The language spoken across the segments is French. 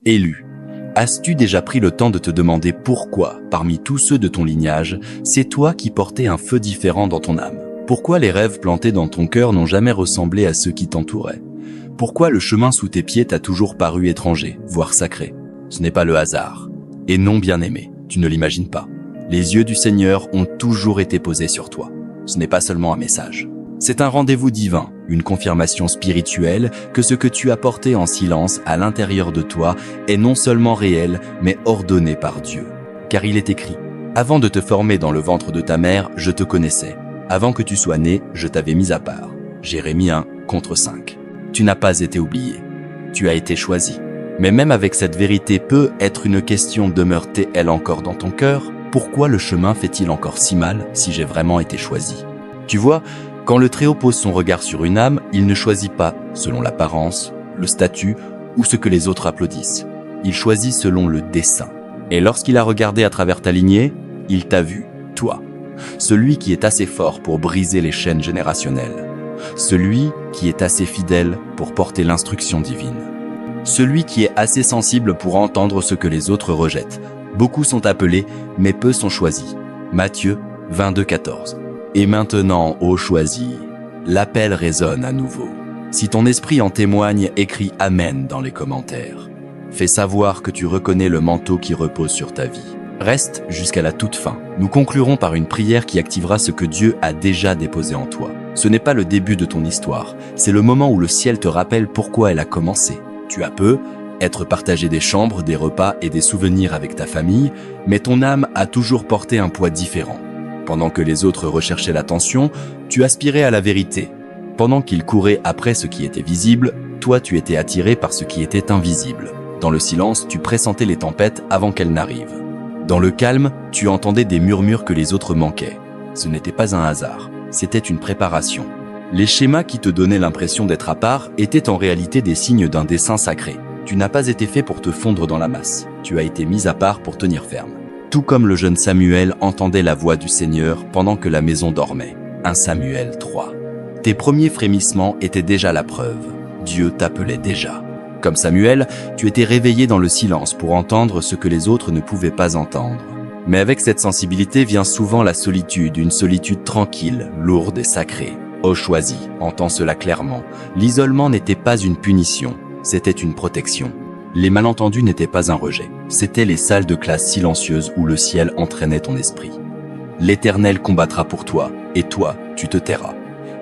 Élu. As-tu déjà pris le temps de te demander pourquoi, parmi tous ceux de ton lignage, c'est toi qui portais un feu différent dans ton âme? Pourquoi les rêves plantés dans ton cœur n'ont jamais ressemblé à ceux qui t'entouraient? Pourquoi le chemin sous tes pieds t'a toujours paru étranger, voire sacré? Ce n'est pas le hasard. Et non, bien-aimé, tu ne l'imagines pas. Les yeux du Seigneur ont toujours été posés sur toi. Ce n'est pas seulement un message. C'est un rendez-vous divin, une confirmation spirituelle que ce que tu as porté en silence à l'intérieur de toi est non seulement réel, mais ordonné par Dieu. Car il est écrit, « Avant de te former dans le ventre de ta mère, je te connaissais. Avant que tu sois né, je t'avais mis à part. » Jérémie 1, contre 5. Tu n'as pas été oublié. Tu as été choisi. Mais même avec cette vérité peut être une question, demeure-t-elle encore dans ton cœur? Pourquoi le chemin fait-il encore si mal si j'ai vraiment été choisi? Tu vois, quand le Très-Haut pose son regard sur une âme, il ne choisit pas selon l'apparence, le statut ou ce que les autres applaudissent. Il choisit selon le dessein. Et lorsqu'il a regardé à travers ta lignée, il t'a vu, toi. Celui qui est assez fort pour briser les chaînes générationnelles. Celui qui est assez fidèle pour porter l'instruction divine. Celui qui est assez sensible pour entendre ce que les autres rejettent. Beaucoup sont appelés, mais peu sont choisis. Matthieu 22, 14. Et maintenant, ô choisi, l'appel résonne à nouveau. Si ton esprit en témoigne, écris « Amen » dans les commentaires. Fais savoir que tu reconnais le manteau qui repose sur ta vie. Reste jusqu'à la toute fin. Nous conclurons par une prière qui activera ce que Dieu a déjà déposé en toi. Ce n'est pas le début de ton histoire, c'est le moment où le ciel te rappelle pourquoi elle a commencé. Tu as peu, être partagé des chambres, des repas et des souvenirs avec ta famille, mais ton âme a toujours porté un poids différent. Pendant que les autres recherchaient l'attention, tu aspirais à la vérité. Pendant qu'ils couraient après ce qui était visible, toi tu étais attiré par ce qui était invisible. Dans le silence, tu pressentais les tempêtes avant qu'elles n'arrivent. Dans le calme, tu entendais des murmures que les autres manquaient. Ce n'était pas un hasard, c'était une préparation. Les schémas qui te donnaient l'impression d'être à part étaient en réalité des signes d'un dessein sacré. Tu n'as pas été fait pour te fondre dans la masse, tu as été mis à part pour tenir ferme. Tout comme le jeune Samuel entendait la voix du Seigneur pendant que la maison dormait. 1 Samuel 3. Tes premiers frémissements étaient déjà la preuve. Dieu t'appelait déjà. Comme Samuel, tu étais réveillé dans le silence pour entendre ce que les autres ne pouvaient pas entendre. Mais avec cette sensibilité vient souvent la solitude, une solitude tranquille, lourde et sacrée. Ô choisi, entends cela clairement. L'isolement n'était pas une punition, c'était une protection. Les malentendus n'étaient pas un rejet, c'étaient les salles de classe silencieuses où le ciel entraînait ton esprit. L'Éternel combattra pour toi, et toi, tu te tairas.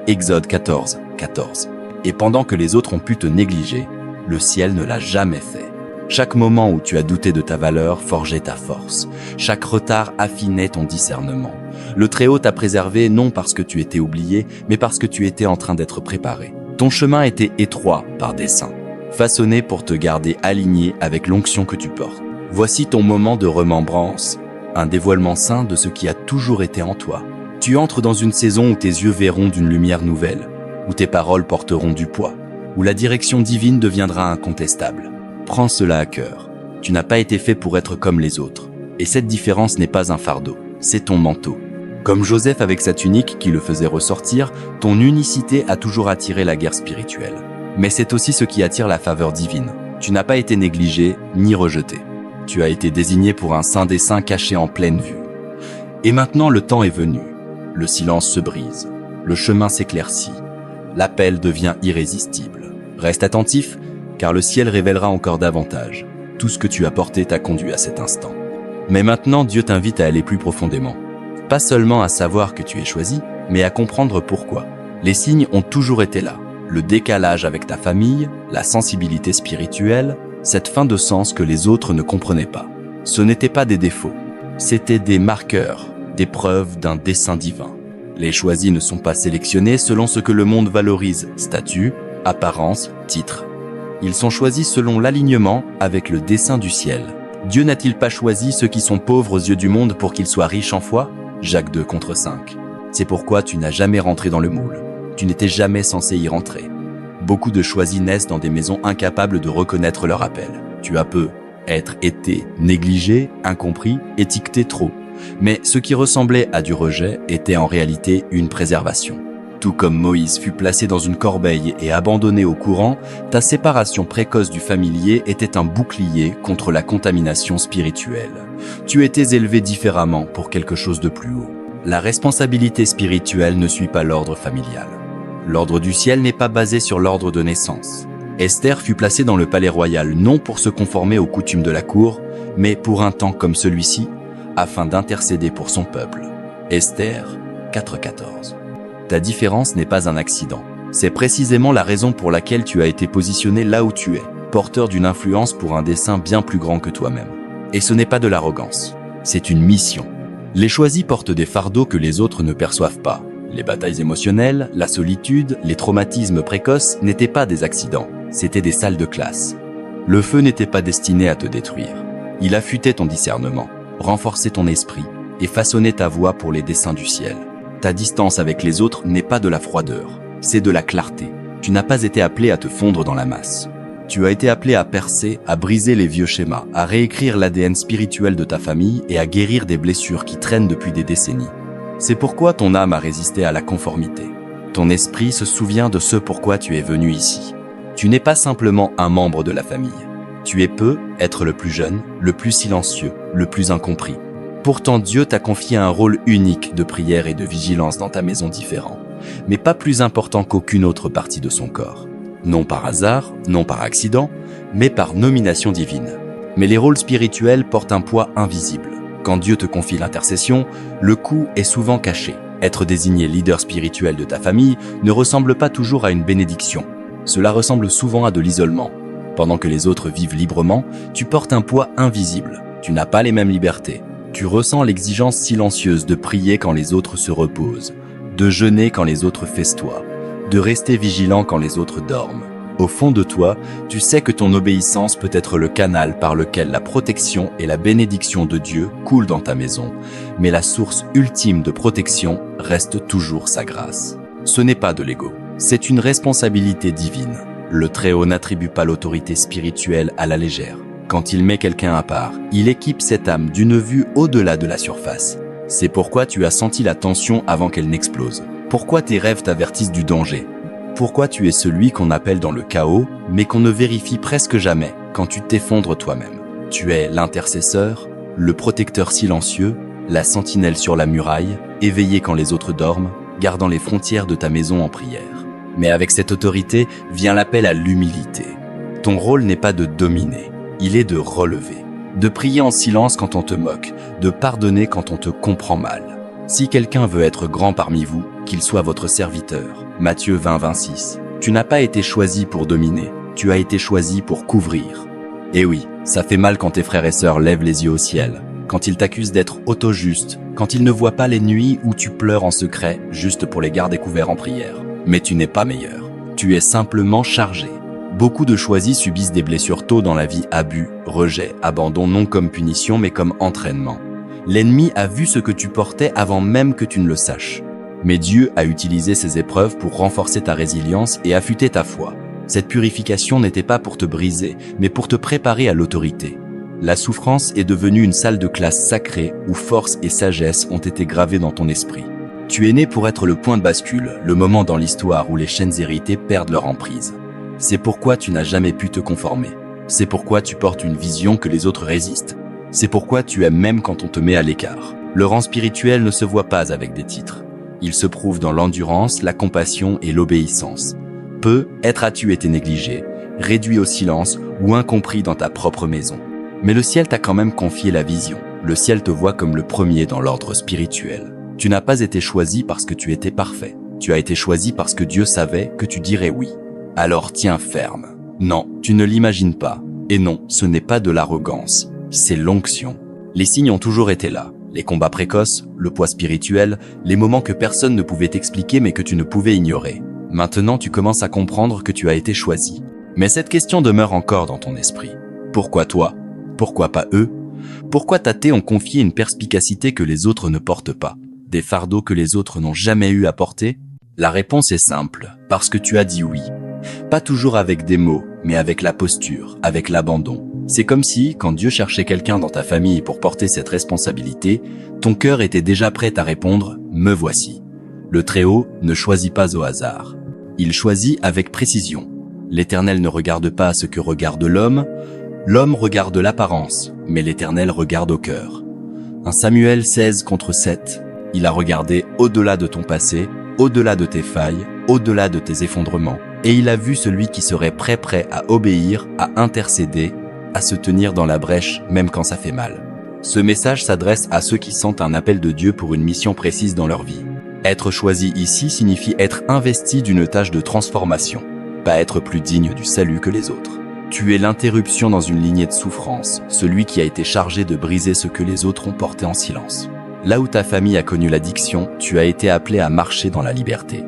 Exode 14, 14. Et pendant que les autres ont pu te négliger, le ciel ne l'a jamais fait. Chaque moment où tu as douté de ta valeur forgeait ta force. Chaque retard affinait ton discernement. Le Très-Haut t'a préservé non parce que tu étais oublié, mais parce que tu étais en train d'être préparé. Ton chemin était étroit par dessein, façonné pour te garder aligné avec l'onction que tu portes. Voici ton moment de remembrance, un dévoilement saint de ce qui a toujours été en toi. Tu entres dans une saison où tes yeux verront d'une lumière nouvelle, où tes paroles porteront du poids, où la direction divine deviendra incontestable. Prends cela à cœur. Tu n'as pas été fait pour être comme les autres. Et cette différence n'est pas un fardeau, c'est ton manteau. Comme Joseph avec sa tunique qui le faisait ressortir, ton unicité a toujours attiré la guerre spirituelle. Mais c'est aussi ce qui attire la faveur divine. Tu n'as pas été négligé ni rejeté. Tu as été désigné pour un saint des saints caché en pleine vue. Et maintenant le temps est venu. Le silence se brise. Le chemin s'éclaircit. L'appel devient irrésistible. Reste attentif, car le ciel révélera encore davantage. Tout ce que tu as porté t'a conduit à cet instant. Mais maintenant, Dieu t'invite à aller plus profondément. Pas seulement à savoir que tu es choisi, mais à comprendre pourquoi. Les signes ont toujours été là. Le décalage avec ta famille, la sensibilité spirituelle, cette fin de sens que les autres ne comprenaient pas. Ce n'étaient pas des défauts, c'étaient des marqueurs, des preuves d'un dessein divin. Les choisis ne sont pas sélectionnés selon ce que le monde valorise, statut, apparence, titre. Ils sont choisis selon l'alignement avec le dessein du ciel. Dieu n'a-t-il pas choisi ceux qui sont pauvres aux yeux du monde pour qu'ils soient riches en foi? Jacques 2 contre 5. C'est pourquoi tu n'as jamais rentré dans le moule. Tu n'étais jamais censé y rentrer. Beaucoup de choisis naissent dans des maisons incapables de reconnaître leur appel. Tu as peu été négligé, incompris, étiqueté trop. Mais ce qui ressemblait à du rejet était en réalité une préservation. Tout comme Moïse fut placé dans une corbeille et abandonné au courant, ta séparation précoce du familier était un bouclier contre la contamination spirituelle. Tu étais élevé différemment pour quelque chose de plus haut. La responsabilité spirituelle ne suit pas l'ordre familial. L'ordre du ciel n'est pas basé sur l'ordre de naissance. Esther fut placée dans le palais royal non pour se conformer aux coutumes de la cour, mais pour un temps comme celui-ci, afin d'intercéder pour son peuple. Esther 4,14. Ta différence n'est pas un accident. C'est précisément la raison pour laquelle tu as été positionné là où tu es, porteur d'une influence pour un dessein bien plus grand que toi-même. Et ce n'est pas de l'arrogance, c'est une mission. Les choisis portent des fardeaux que les autres ne perçoivent pas. Les batailles émotionnelles, la solitude, les traumatismes précoces n'étaient pas des accidents, c'étaient des salles de classe. Le feu n'était pas destiné à te détruire. Il affûtait ton discernement, renforçait ton esprit et façonnait ta voie pour les desseins du ciel. Ta distance avec les autres n'est pas de la froideur, c'est de la clarté. Tu n'as pas été appelé à te fondre dans la masse. Tu as été appelé à percer, à briser les vieux schémas, à réécrire l'ADN spirituel de ta famille et à guérir des blessures qui traînent depuis des décennies. C'est pourquoi ton âme a résisté à la conformité. Ton esprit se souvient de ce pourquoi tu es venu ici. Tu n'es pas simplement un membre de la famille. Tu es peu être le plus jeune, le plus silencieux, le plus incompris. Pourtant Dieu t'a confié un rôle unique de prière et de vigilance dans ta maison différent, mais pas plus important qu'aucune autre partie de son corps. Non par hasard, non par accident, mais par nomination divine. Mais les rôles spirituels portent un poids invisible. Quand Dieu te confie l'intercession, le coup est souvent caché. Être désigné leader spirituel de ta famille ne ressemble pas toujours à une bénédiction. Cela ressemble souvent à de l'isolement. Pendant que les autres vivent librement, tu portes un poids invisible. Tu n'as pas les mêmes libertés. Tu ressens l'exigence silencieuse de prier quand les autres se reposent, de jeûner quand les autres festoient, de rester vigilant quand les autres dorment. Au fond de toi, tu sais que ton obéissance peut être le canal par lequel la protection et la bénédiction de Dieu coulent dans ta maison, mais la source ultime de protection reste toujours sa grâce. Ce n'est pas de l'ego, c'est une responsabilité divine. Le Très-Haut n'attribue pas l'autorité spirituelle à la légère. Quand il met quelqu'un à part, il équipe cette âme d'une vue au-delà de la surface. C'est pourquoi tu as senti la tension avant qu'elle n'explose. Pourquoi tes rêves t'avertissent du danger. Pourquoi tu es celui qu'on appelle dans le chaos, mais qu'on ne vérifie presque jamais quand tu t'effondres toi-même. Tu es l'intercesseur, le protecteur silencieux, la sentinelle sur la muraille, éveillé quand les autres dorment, gardant les frontières de ta maison en prière. Mais avec cette autorité vient l'appel à l'humilité. Ton rôle n'est pas de dominer, il est de relever, de prier en silence quand on te moque, de pardonner quand on te comprend mal. Si quelqu'un veut être grand parmi vous, qu'il soit votre serviteur. Matthieu 20, 26. Tu n'as pas été choisi pour dominer, tu as été choisi pour couvrir. Et oui, ça fait mal quand tes frères et sœurs lèvent les yeux au ciel, quand ils t'accusent d'être auto-juste, quand ils ne voient pas les nuits où tu pleures en secret juste pour les garder couverts en prière. Mais tu n'es pas meilleur, tu es simplement chargé. Beaucoup de choisis subissent des blessures tôt dans la vie, abus, rejet, abandon, non comme punition mais comme entraînement. L'ennemi a vu ce que tu portais avant même que tu ne le saches. Mais Dieu a utilisé ces épreuves pour renforcer ta résilience et affûter ta foi. Cette purification n'était pas pour te briser, mais pour te préparer à l'autorité. La souffrance est devenue une salle de classe sacrée où force et sagesse ont été gravées dans ton esprit. Tu es né pour être le point de bascule, le moment dans l'histoire où les chaînes héritées perdent leur emprise. C'est pourquoi tu n'as jamais pu te conformer. C'est pourquoi tu portes une vision que les autres résistent. C'est pourquoi tu aimes même quand on te met à l'écart. Le rang spirituel ne se voit pas avec des titres. Il se prouve dans l'endurance, la compassion et l'obéissance. Peut-être as-tu été négligé, réduit au silence ou incompris dans ta propre maison. Mais le ciel t'a quand même confié la vision. Le ciel te voit comme le premier dans l'ordre spirituel. Tu n'as pas été choisi parce que tu étais parfait. Tu as été choisi parce que Dieu savait que tu dirais oui. Alors tiens ferme. Non, tu ne l'imagines pas. Et non, ce n'est pas de l'arrogance. C'est l'onction. Les signes ont toujours été là. Les combats précoces, le poids spirituel, les moments que personne ne pouvait t'expliquer mais que tu ne pouvais ignorer. Maintenant, tu commences à comprendre que tu as été choisi. Mais cette question demeure encore dans ton esprit. Pourquoi toi? Pourquoi pas eux? Pourquoi tes ont confié une perspicacité que les autres ne portent pas? Des fardeaux que les autres n'ont jamais eu à porter? La réponse est simple, parce que tu as dit oui. Pas toujours avec des mots, mais avec la posture, avec l'abandon. C'est comme si, quand Dieu cherchait quelqu'un dans ta famille pour porter cette responsabilité, ton cœur était déjà prêt à répondre « Me voici ». Le Très-Haut ne choisit pas au hasard. Il choisit avec précision. L'Éternel ne regarde pas ce que regarde l'homme. L'homme regarde l'apparence, mais l'Éternel regarde au cœur. 1 Samuel 16-7. Il a regardé au-delà de ton passé, au-delà de tes failles, au-delà de tes effondrements. Et il a vu celui qui serait prêt à obéir, à intercéder, à se tenir dans la brèche, même quand ça fait mal. Ce message s'adresse à ceux qui sentent un appel de Dieu pour une mission précise dans leur vie. Être choisi ici signifie être investi d'une tâche de transformation, pas être plus digne du salut que les autres. Tu es l'interruption dans une lignée de souffrance, celui qui a été chargé de briser ce que les autres ont porté en silence. Là où ta famille a connu l'addiction, tu as été appelé à marcher dans la liberté.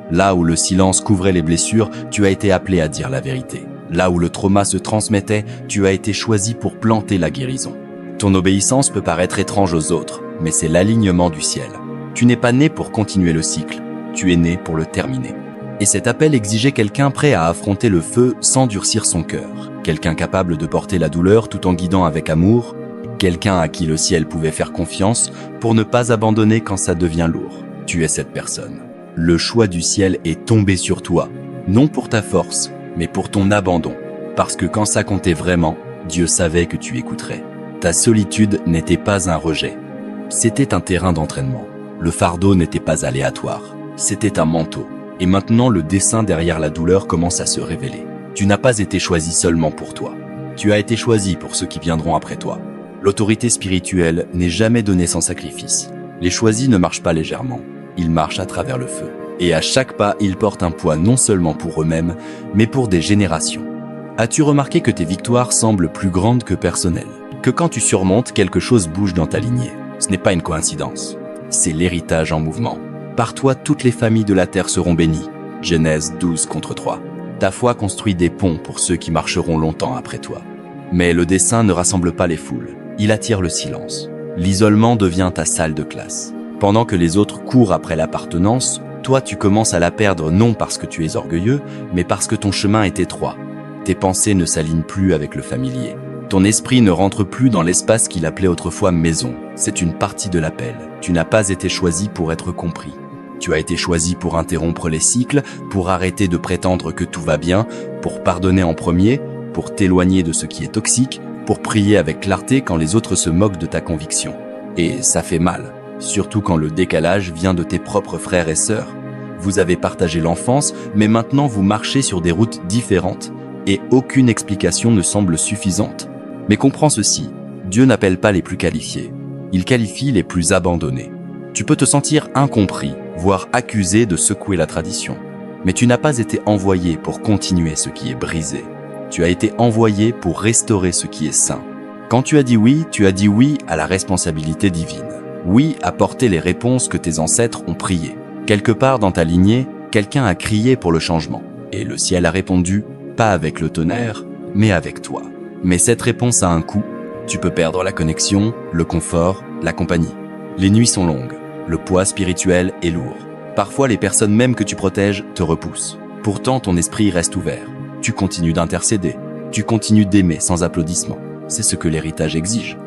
Là où le silence couvrait les blessures, tu as été appelé à dire la vérité. Là où le trauma se transmettait, tu as été choisi pour planter la guérison. Ton obéissance peut paraître étrange aux autres, mais c'est l'alignement du ciel. Tu n'es pas né pour continuer le cycle, tu es né pour le terminer. Et cet appel exigeait quelqu'un prêt à affronter le feu sans durcir son cœur. Quelqu'un capable de porter la douleur tout en guidant avec amour. Quelqu'un à qui le ciel pouvait faire confiance pour ne pas abandonner quand ça devient lourd. Tu es cette personne. Le choix du ciel est tombé sur toi, non pour ta force, mais pour ton abandon. Parce que quand ça comptait vraiment, Dieu savait que tu écouterais. Ta solitude n'était pas un rejet. C'était un terrain d'entraînement. Le fardeau n'était pas aléatoire. C'était un manteau. Et maintenant, le dessein derrière la douleur commence à se révéler. Tu n'as pas été choisi seulement pour toi. Tu as été choisi pour ceux qui viendront après toi. L'autorité spirituelle n'est jamais donnée sans sacrifice. Les choisis ne marchent pas légèrement. Ils marchent à travers le feu. Et à chaque pas, ils portent un poids non seulement pour eux-mêmes, mais pour des générations. As-tu remarqué que tes victoires semblent plus grandes que personnelles? Que quand tu surmontes, quelque chose bouge dans ta lignée. Ce n'est pas une coïncidence. C'est l'héritage en mouvement. Par toi, toutes les familles de la terre seront bénies. Genèse 12-3. Ta foi construit des ponts pour ceux qui marcheront longtemps après toi. Mais le dessein ne rassemble pas les foules. Il attire le silence. L'isolement devient ta salle de classe. Pendant que les autres courent après l'appartenance, toi tu commences à la perdre non parce que tu es orgueilleux, mais parce que ton chemin est étroit. Tes pensées ne s'alignent plus avec le familier. Ton esprit ne rentre plus dans l'espace qu'il appelait autrefois maison. C'est une partie de l'appel. Tu n'as pas été choisi pour être compris. Tu as été choisi pour interrompre les cycles, pour arrêter de prétendre que tout va bien, pour pardonner en premier, pour t'éloigner de ce qui est toxique, pour prier avec clarté quand les autres se moquent de ta conviction. Et ça fait mal. Surtout quand le décalage vient de tes propres frères et sœurs. Vous avez partagé l'enfance, mais maintenant vous marchez sur des routes différentes et aucune explication ne semble suffisante. Mais comprends ceci, Dieu n'appelle pas les plus qualifiés, il qualifie les plus abandonnés. Tu peux te sentir incompris, voire accusé de secouer la tradition. Mais tu n'as pas été envoyé pour continuer ce qui est brisé. Tu as été envoyé pour restaurer ce qui est sain. Quand tu as dit oui à la responsabilité divine. Oui à porter les réponses que tes ancêtres ont priées. Quelque part dans ta lignée, quelqu'un a crié pour le changement. Et le ciel a répondu, pas avec le tonnerre, mais avec toi. Mais cette réponse a un coût. Tu peux perdre la connexion, le confort, la compagnie. Les nuits sont longues. Le poids spirituel est lourd. Parfois, les personnes même que tu protèges te repoussent. Pourtant, ton esprit reste ouvert. Tu continues d'intercéder. Tu continues d'aimer sans applaudissement. C'est ce que l'héritage exige.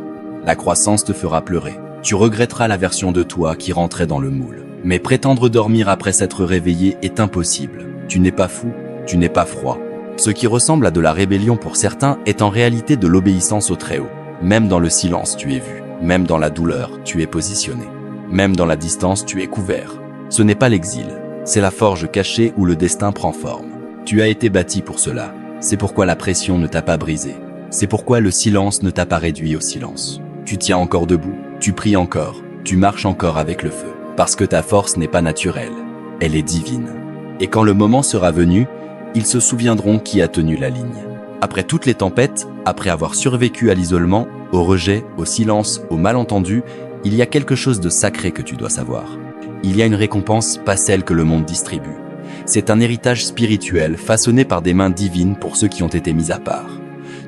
La croissance te fera pleurer. Tu regretteras la version de toi qui rentrait dans le moule. Mais prétendre dormir après s'être réveillé est impossible. Tu n'es pas fou, tu n'es pas froid. Ce qui ressemble à de la rébellion pour certains est en réalité de l'obéissance au Très-Haut. Même dans le silence, tu es vu. Même dans la douleur, tu es positionné. Même dans la distance, tu es couvert. Ce n'est pas l'exil, c'est la forge cachée où le destin prend forme. Tu as été bâti pour cela. C'est pourquoi la pression ne t'a pas brisé. C'est pourquoi le silence ne t'a pas réduit au silence. Tu tiens encore debout, tu pries encore, tu marches encore avec le feu. Parce que ta force n'est pas naturelle, elle est divine. Et quand le moment sera venu, ils se souviendront qui a tenu la ligne. Après toutes les tempêtes, après avoir survécu à l'isolement, au rejet, au silence, au malentendu, il y a quelque chose de sacré que tu dois savoir. Il y a une récompense, pas celle que le monde distribue. C'est un héritage spirituel façonné par des mains divines pour ceux qui ont été mis à part.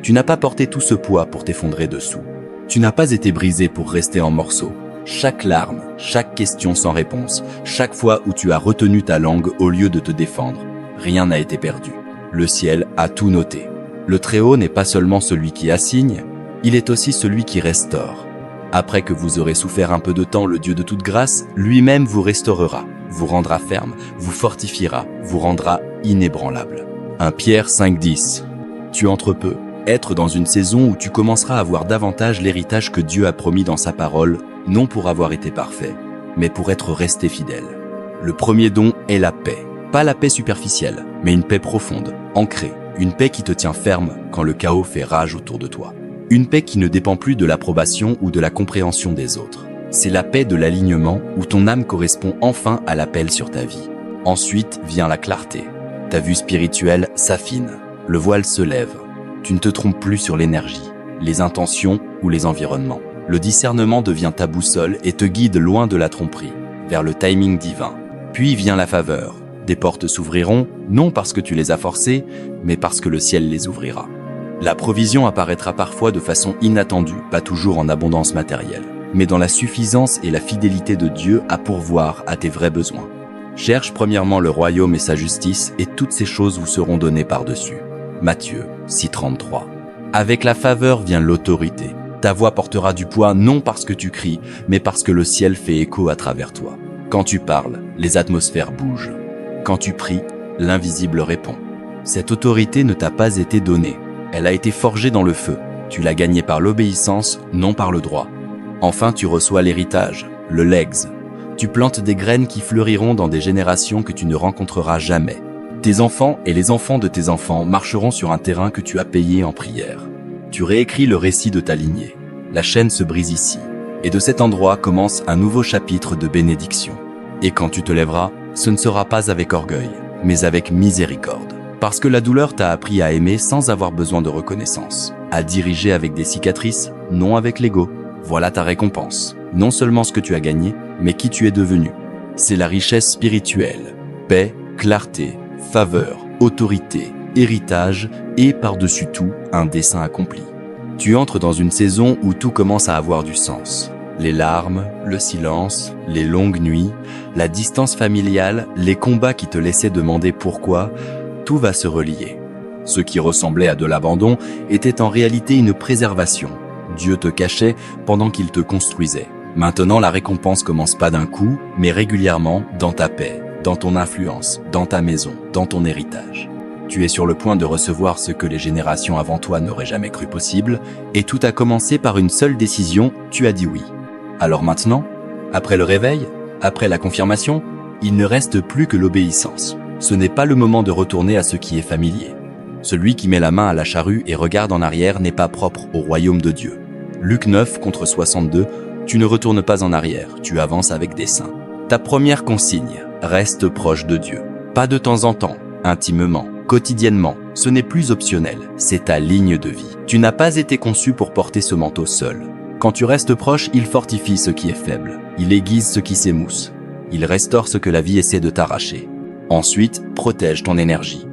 Tu n'as pas porté tout ce poids pour t'effondrer dessous. Tu n'as pas été brisé pour rester en morceaux. Chaque larme, chaque question sans réponse, chaque fois où tu as retenu ta langue au lieu de te défendre, rien n'a été perdu. Le ciel a tout noté. Le Très-Haut n'est pas seulement celui qui assigne, il est aussi celui qui restaure. Après que vous aurez souffert un peu de temps, le Dieu de toute grâce, lui-même vous restaurera, vous rendra ferme, vous fortifiera, vous rendra inébranlable. 1 Pierre 5,10. Tu entres peu. Être dans une saison où tu commenceras à voir davantage l'héritage que Dieu a promis dans sa parole, non pour avoir été parfait, mais pour être resté fidèle. Le premier don est la paix. Pas la paix superficielle, mais une paix profonde, ancrée, une paix qui te tient ferme quand le chaos fait rage autour de toi. Une paix qui ne dépend plus de l'approbation ou de la compréhension des autres. C'est la paix de l'alignement où ton âme correspond enfin à l'appel sur ta vie. Ensuite vient la clarté. Ta vue spirituelle s'affine, le voile se lève. Tu ne te trompes plus sur l'énergie, les intentions ou les environnements. Le discernement devient ta boussole et te guide loin de la tromperie, vers le timing divin. Puis vient la faveur. Des portes s'ouvriront, non parce que tu les as forcées, mais parce que le ciel les ouvrira. La provision apparaîtra parfois de façon inattendue, pas toujours en abondance matérielle, mais dans la suffisance et la fidélité de Dieu à pourvoir à tes vrais besoins. Cherche premièrement le royaume et sa justice, et toutes ces choses vous seront données par-dessus. Matthieu 6,33. Avec la faveur vient l'autorité. Ta voix portera du poids non parce que tu cries, mais parce que le ciel fait écho à travers toi. Quand tu parles, les atmosphères bougent. Quand tu pries, l'invisible répond. Cette autorité ne t'a pas été donnée. Elle a été forgée dans le feu. Tu l'as gagnée par l'obéissance, non par le droit. Enfin, tu reçois l'héritage, le legs. Tu plantes des graines qui fleuriront dans des générations que tu ne rencontreras jamais. Tes enfants et les enfants de tes enfants marcheront sur un terrain que tu as payé en prière. Tu réécris le récit de ta lignée. La chaîne se brise ici. Et de cet endroit commence un nouveau chapitre de bénédiction. Et quand tu te lèveras, ce ne sera pas avec orgueil, mais avec miséricorde. Parce que la douleur t'a appris à aimer sans avoir besoin de reconnaissance. À diriger avec des cicatrices, non avec l'ego. Voilà ta récompense. Non seulement ce que tu as gagné, mais qui tu es devenu. C'est la richesse spirituelle. Paix, clarté, faveur, autorité, héritage et par-dessus tout, un dessein accompli. Tu entres dans une saison où tout commence à avoir du sens. Les larmes, le silence, les longues nuits, la distance familiale, les combats qui te laissaient demander pourquoi, tout va se relier. Ce qui ressemblait à de l'abandon était en réalité une préservation. Dieu te cachait pendant qu'il te construisait. Maintenant, la récompense commence pas d'un coup, mais régulièrement dans ta paix, dans ton influence, dans ta maison, dans ton héritage. Tu es sur le point de recevoir ce que les générations avant toi n'auraient jamais cru possible, et tout a commencé par une seule décision, tu as dit oui. Alors maintenant, après le réveil, après la confirmation, il ne reste plus que l'obéissance. Ce n'est pas le moment de retourner à ce qui est familier. Celui qui met la main à la charrue et regarde en arrière n'est pas propre au royaume de Dieu. Luc 9 contre 62, tu ne retournes pas en arrière, tu avances avec dessein. Ta première consigne, reste proche de Dieu. Pas de temps en temps, intimement, quotidiennement, ce n'est plus optionnel, c'est ta ligne de vie. Tu n'as pas été conçu pour porter ce manteau seul. Quand tu restes proche, il fortifie ce qui est faible, il aiguise ce qui s'émousse, il restaure ce que la vie essaie de t'arracher. Ensuite, protège ton énergie.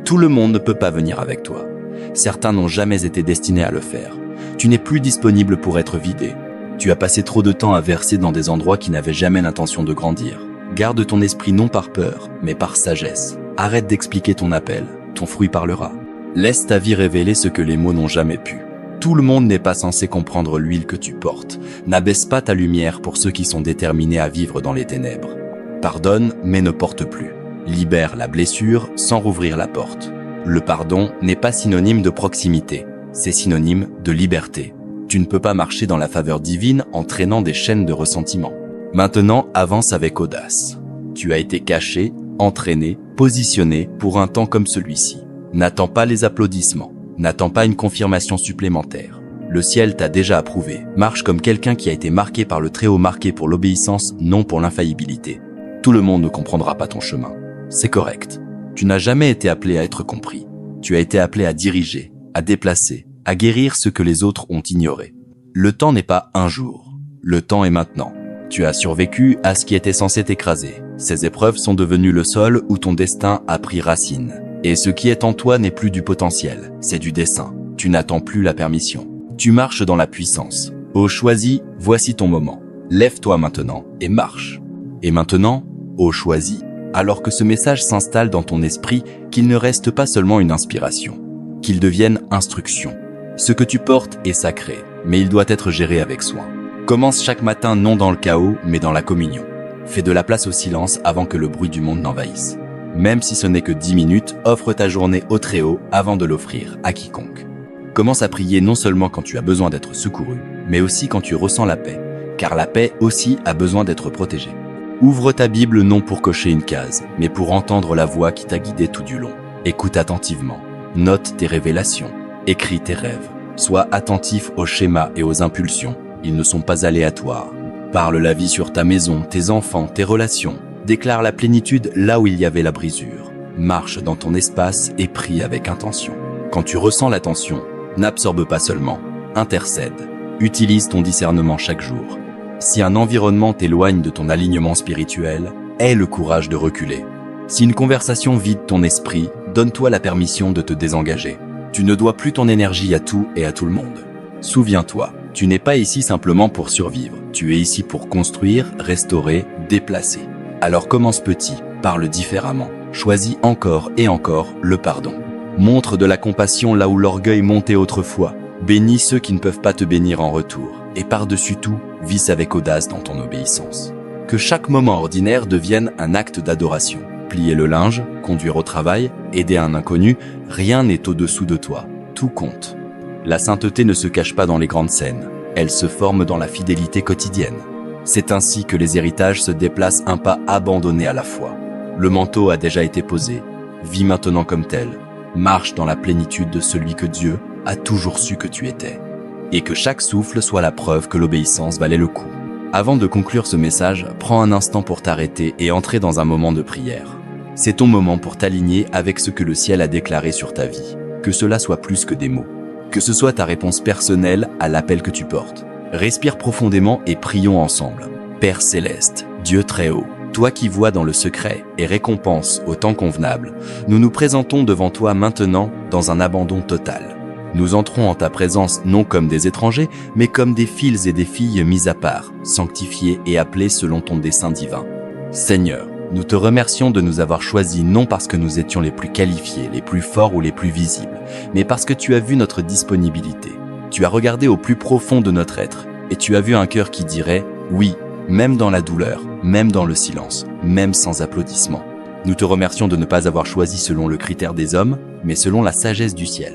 Tout le monde ne peut pas venir avec toi. Certains n'ont jamais été destinés à le faire. Tu n'es plus disponible pour être vidé. Tu as passé trop de temps à verser dans des endroits qui n'avaient jamais l'intention de grandir. Garde ton esprit non par peur, mais par sagesse. Arrête d'expliquer ton appel, ton fruit parlera. Laisse ta vie révéler ce que les mots n'ont jamais pu. Tout le monde n'est pas censé comprendre l'huile que tu portes. N'abaisse pas ta lumière pour ceux qui sont déterminés à vivre dans les ténèbres. Pardonne, mais ne porte plus. Libère la blessure sans rouvrir la porte. Le pardon n'est pas synonyme de proximité, c'est synonyme de liberté. Tu ne peux pas marcher dans la faveur divine en traînant des chaînes de ressentiment. Maintenant, avance avec audace. Tu as été caché, entraîné, positionné pour un temps comme celui-ci. N'attends pas les applaudissements, n'attends pas une confirmation supplémentaire. Le ciel t'a déjà approuvé. Marche comme quelqu'un qui a été marqué par le Très-Haut, marqué pour l'obéissance, non pour l'infaillibilité. Tout le monde ne comprendra pas ton chemin. C'est correct. Tu n'as jamais été appelé à être compris. Tu as été appelé à diriger, à déplacer, à guérir ce que les autres ont ignoré. Le temps n'est pas un jour. Le temps est maintenant. Tu as survécu à ce qui était censé t'écraser. Ces épreuves sont devenues le sol où ton destin a pris racine. Et ce qui est en toi n'est plus du potentiel, c'est du dessein. Tu n'attends plus la permission. Tu marches dans la puissance. Ô choisi, voici ton moment. Lève-toi maintenant et marche. Et maintenant, ô choisi, alors que ce message s'installe dans ton esprit, qu'il ne reste pas seulement une inspiration, qu'il devienne instruction. Ce que tu portes est sacré, mais il doit être géré avec soin. Commence chaque matin non dans le chaos, mais dans la communion. Fais de la place au silence avant que le bruit du monde n'envahisse. Même si ce n'est que 10 minutes, offre ta journée au Très-Haut avant de l'offrir à quiconque. Commence à prier non seulement quand tu as besoin d'être secouru, mais aussi quand tu ressens la paix, car la paix aussi a besoin d'être protégée. Ouvre ta Bible non pour cocher une case, mais pour entendre la voix qui t'a guidé tout du long. Écoute attentivement, note tes révélations, écris tes rêves. Sois attentif aux schémas et aux impulsions, ils ne sont pas aléatoires. Parle la vie sur ta maison, tes enfants, tes relations. Déclare la plénitude là où il y avait la brisure. Marche dans ton espace et prie avec intention. Quand tu ressens la tension, n'absorbe pas seulement, intercède. Utilise ton discernement chaque jour. Si un environnement t'éloigne de ton alignement spirituel, aie le courage de reculer. Si une conversation vide ton esprit, donne-toi la permission de te désengager. Tu ne dois plus ton énergie à tout et à tout le monde. Souviens-toi, tu n'es pas ici simplement pour survivre. Tu es ici pour construire, restaurer, déplacer. Alors commence petit, parle différemment. Choisis encore et encore le pardon. Montre de la compassion là où l'orgueil montait autrefois. Bénis ceux qui ne peuvent pas te bénir en retour. Et par-dessus tout, vis avec audace dans ton obéissance. Que chaque moment ordinaire devienne un acte d'adoration. Plier le linge, conduire au travail, aider un inconnu, rien n'est au-dessous de toi. Tout compte. La sainteté ne se cache pas dans les grandes scènes. Elle se forme dans la fidélité quotidienne. C'est ainsi que les héritages se déplacent un pas abandonné à la fois. Le manteau a déjà été posé. Vis maintenant comme tel. Marche dans la plénitude de celui que Dieu a toujours su que tu étais. Et que chaque souffle soit la preuve que l'obéissance valait le coup. Avant de conclure ce message, prends un instant pour t'arrêter et entrer dans un moment de prière. C'est ton moment pour t'aligner avec ce que le ciel a déclaré sur ta vie. Que cela soit plus que des mots. Que ce soit ta réponse personnelle à l'appel que tu portes. Respire profondément et prions ensemble. Père Céleste, Dieu Très-Haut, toi qui vois dans le secret et récompense au temps convenable, nous nous présentons devant toi maintenant dans un abandon total. Nous entrons en ta présence non comme des étrangers, mais comme des fils et des filles mis à part, sanctifiés et appelés selon ton dessein divin. Seigneur, nous te remercions de nous avoir choisis non parce que nous étions les plus qualifiés, les plus forts ou les plus visibles, mais parce que tu as vu notre disponibilité. Tu as regardé au plus profond de notre être, et tu as vu un cœur qui dirait « oui », même dans la douleur, même dans le silence, même sans applaudissements. Nous te remercions de ne pas avoir choisi selon le critère des hommes, mais selon la sagesse du ciel.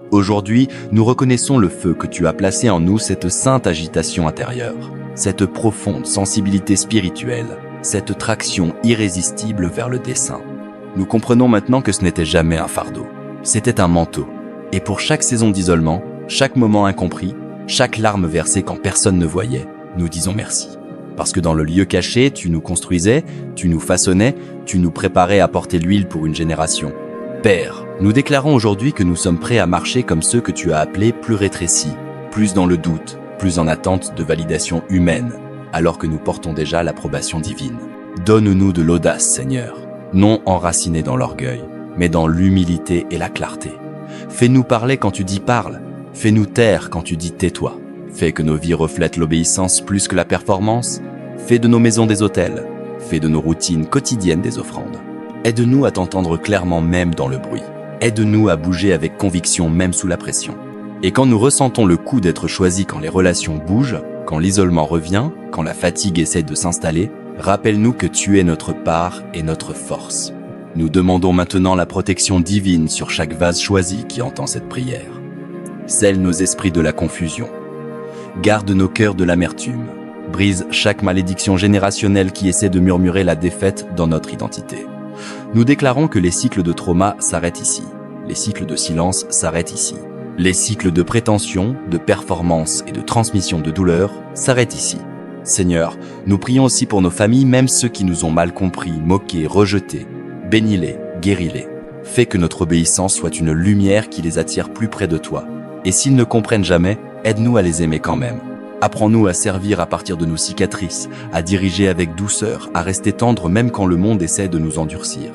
Aujourd'hui, nous reconnaissons le feu que tu as placé en nous, cette sainte agitation intérieure, cette profonde sensibilité spirituelle, cette traction irrésistible vers le dessein. Nous comprenons maintenant que ce n'était jamais un fardeau, c'était un manteau. Et pour chaque saison d'isolement, chaque moment incompris, chaque larme versée quand personne ne voyait, nous disons merci. Parce que dans le lieu caché, tu nous construisais, tu nous façonnais, tu nous préparais à porter l'huile pour une génération. Père, nous déclarons aujourd'hui que nous sommes prêts à marcher comme ceux que tu as appelés plus rétrécis, plus dans le doute, plus en attente de validation humaine, alors que nous portons déjà l'approbation divine. Donne-nous de l'audace, Seigneur, non enracinée dans l'orgueil, mais dans l'humilité et la clarté. Fais-nous parler quand tu dis parle, fais-nous taire quand tu dis tais-toi. Fais que nos vies reflètent l'obéissance plus que la performance. Fais de nos maisons des autels. Fais de nos routines quotidiennes des offrandes. Aide-nous à t'entendre clairement même dans le bruit. Aide-nous à bouger avec conviction même sous la pression. Et quand nous ressentons le coup d'être choisis quand les relations bougent, quand l'isolement revient, quand la fatigue essaie de s'installer, rappelle-nous que tu es notre part et notre force. Nous demandons maintenant la protection divine sur chaque vase choisi qui entend cette prière. Scelle nos esprits de la confusion. Garde nos cœurs de l'amertume. Brise chaque malédiction générationnelle qui essaie de murmurer la défaite dans notre identité. Nous déclarons que les cycles de trauma s'arrêtent ici. Les cycles de silence s'arrêtent ici. Les cycles de prétention, de performance et de transmission de douleur s'arrêtent ici. Seigneur, nous prions aussi pour nos familles, même ceux qui nous ont mal compris, moqués, rejetés. Bénis-les, guéris-les. Fais que notre obéissance soit une lumière qui les attire plus près de toi. Et s'ils ne comprennent jamais, aide-nous à les aimer quand même. Apprends-nous à servir à partir de nos cicatrices, à diriger avec douceur, à rester tendres même quand le monde essaie de nous endurcir.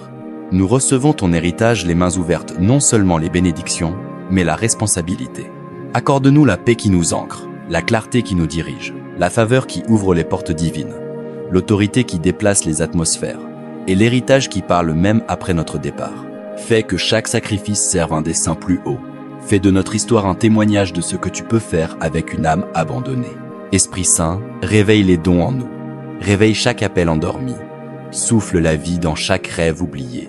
Nous recevons ton héritage les mains ouvertes, non seulement les bénédictions, mais la responsabilité. Accorde-nous la paix qui nous ancre, la clarté qui nous dirige, la faveur qui ouvre les portes divines, l'autorité qui déplace les atmosphères, et l'héritage qui parle même après notre départ. Fais que chaque sacrifice serve un dessein plus haut. Fais de notre histoire un témoignage de ce que tu peux faire avec une âme abandonnée. Esprit Saint, réveille les dons en nous. Réveille chaque appel endormi. Souffle la vie dans chaque rêve oublié.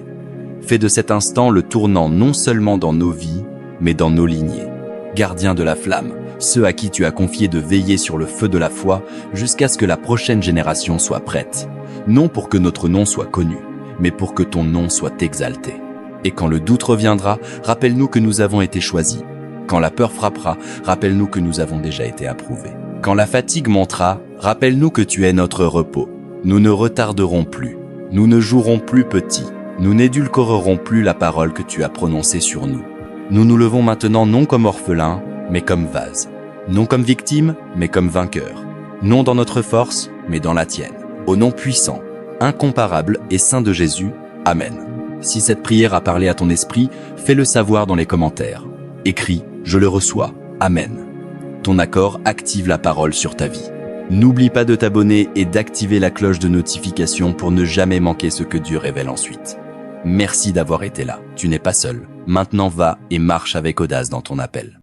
Fais de cet instant le tournant non seulement dans nos vies, mais dans nos lignées. Gardien de la flamme, ceux à qui tu as confié de veiller sur le feu de la foi jusqu'à ce que la prochaine génération soit prête. Non pour que notre nom soit connu, mais pour que ton nom soit exalté. Et quand le doute reviendra, rappelle-nous que nous avons été choisis. Quand la peur frappera, rappelle-nous que nous avons déjà été approuvés. Quand la fatigue montera, rappelle-nous que tu es notre repos. Nous ne retarderons plus, nous ne jouerons plus petit, nous n'édulcorerons plus la parole que tu as prononcée sur nous. Nous nous levons maintenant non comme orphelins, mais comme vases. Non comme victimes, mais comme vainqueurs. Non dans notre force, mais dans la tienne. Au nom puissant, incomparable et saint de Jésus, Amen. Si cette prière a parlé à ton esprit, fais-le savoir dans les commentaires. Écris « Je le reçois, Amen ». Ton accord active la parole sur ta vie. N'oublie pas de t'abonner et d'activer la cloche de notification pour ne jamais manquer ce que Dieu révèle ensuite. Merci d'avoir été là, tu n'es pas seul. Maintenant va et marche avec audace dans ton appel.